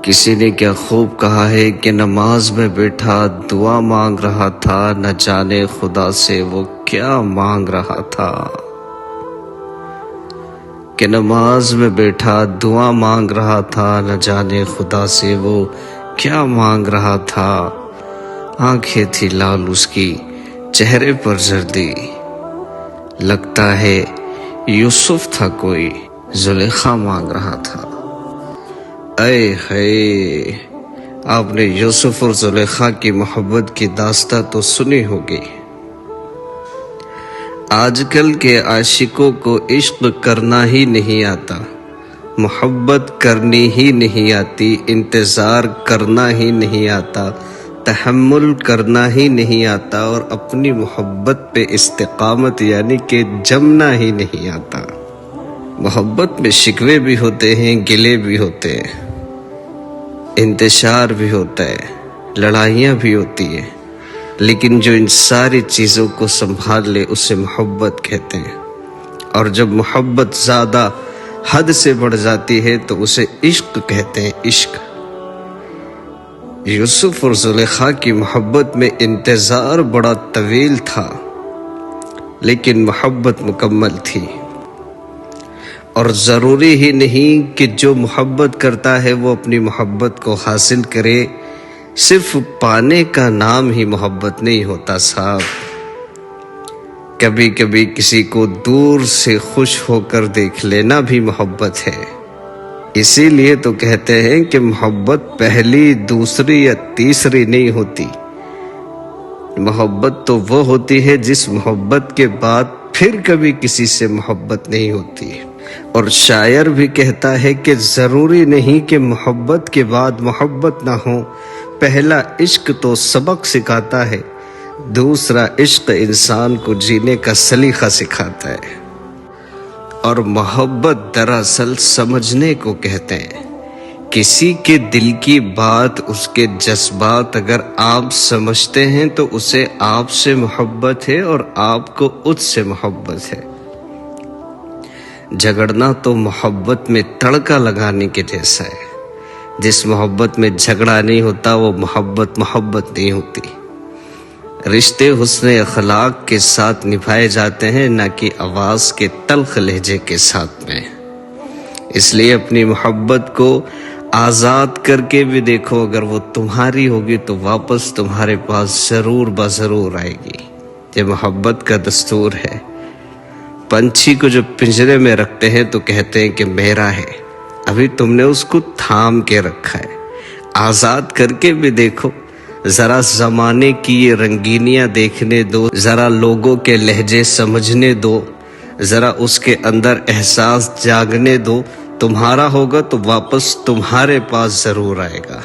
کسی نے کیا خوب کہا ہے کہ نماز میں بیٹھا دعا مانگ رہا تھا، نہ جانے خدا سے وہ کیا مانگ رہا تھا۔ کہ نماز میں بیٹھا دعا مانگ رہا تھا، نہ جانے خدا سے وہ کیا مانگ رہا تھا۔ آنکھیں تھی لال اس کی، چہرے پر زردی، لگتا ہے یوسف تھا کوئی، زلیخا مانگ رہا تھا۔ اے ہے، آپ نے یوسف اور زلیخا کی محبت کی داستان تو سنی ہوگی۔ آج کل کے عاشقوں کو عشق کرنا ہی نہیں آتا، محبت کرنی ہی نہیں آتی، انتظار کرنا ہی نہیں آتا، تحمل کرنا ہی نہیں آتا، اور اپنی محبت پہ استقامت یعنی کہ جمنا ہی نہیں آتا۔ محبت میں شکوے بھی ہوتے ہیں، گلے بھی ہوتے ہیں، انتشار بھی ہوتا ہے، لڑائیاں بھی ہوتی ہیں، لیکن جو ان ساری چیزوں کو سنبھال لے اسے محبت کہتے ہیں۔ اور جب محبت زیادہ حد سے بڑھ جاتی ہے تو اسے عشق کہتے ہیں، عشق۔ یوسف اور زلیخا کی محبت میں انتظار بڑا طویل تھا، لیکن محبت مکمل تھی۔ اور ضروری ہی نہیں کہ جو محبت کرتا ہے وہ اپنی محبت کو حاصل کرے، صرف پانے کا نام ہی محبت نہیں ہوتا صاحب۔ کبھی کبھی کسی کو دور سے خوش ہو کر دیکھ لینا بھی محبت ہے۔ اسی لیے تو کہتے ہیں کہ محبت پہلی، دوسری یا تیسری نہیں ہوتی، محبت تو وہ ہوتی ہے جس محبت کے بعد پھر کبھی کسی سے محبت نہیں ہوتی۔ اور شاعر بھی کہتا ہے کہ ضروری نہیں کہ محبت کے بعد محبت نہ ہو، پہلا عشق تو سبق سکھاتا ہے، دوسرا عشق انسان کو جینے کا سلیقہ سکھاتا ہے۔ اور محبت دراصل سمجھنے کو کہتے ہیں، کسی کے دل کی بات، اس کے جذبات اگر آپ سمجھتے ہیں تو اسے آپ سے محبت ہے اور آپ کو اس سے محبت ہے۔ جھگڑنا تو محبت میں تڑکا لگانے کے جیسا ہے۔ جس محبت میں جھگڑا نہیں ہوتا وہ محبت نہیں ہوتی۔ رشتے حسن اخلاق کے ساتھ نبھائے جاتے ہیں، نہ کہ آواز کے تلخ لہجے کے ساتھ میں۔ اس لیے اپنی محبت کو آزاد کر کے بھی دیکھو، اگر وہ تمہاری ہوگی تو واپس تمہارے پاس ضرور آئے گی۔ یہ محبت کا دستور ہے۔ پنچھی کو جو پنجرے میں رکھتے ہیں تو کہتے ہیں کہ میرا ہے، ابھی تم نے اس کو تھام کے رکھا ہے، آزاد کر کے بھی دیکھو، ذرا زمانے کی یہ رنگینیاں دیکھنے دو، ذرا لوگوں کے لہجے سمجھنے دو، ذرا اس کے اندر احساس جاگنے دو، تمہارا ہوگا تو واپس تمہارے پاس ضرور آئے گا۔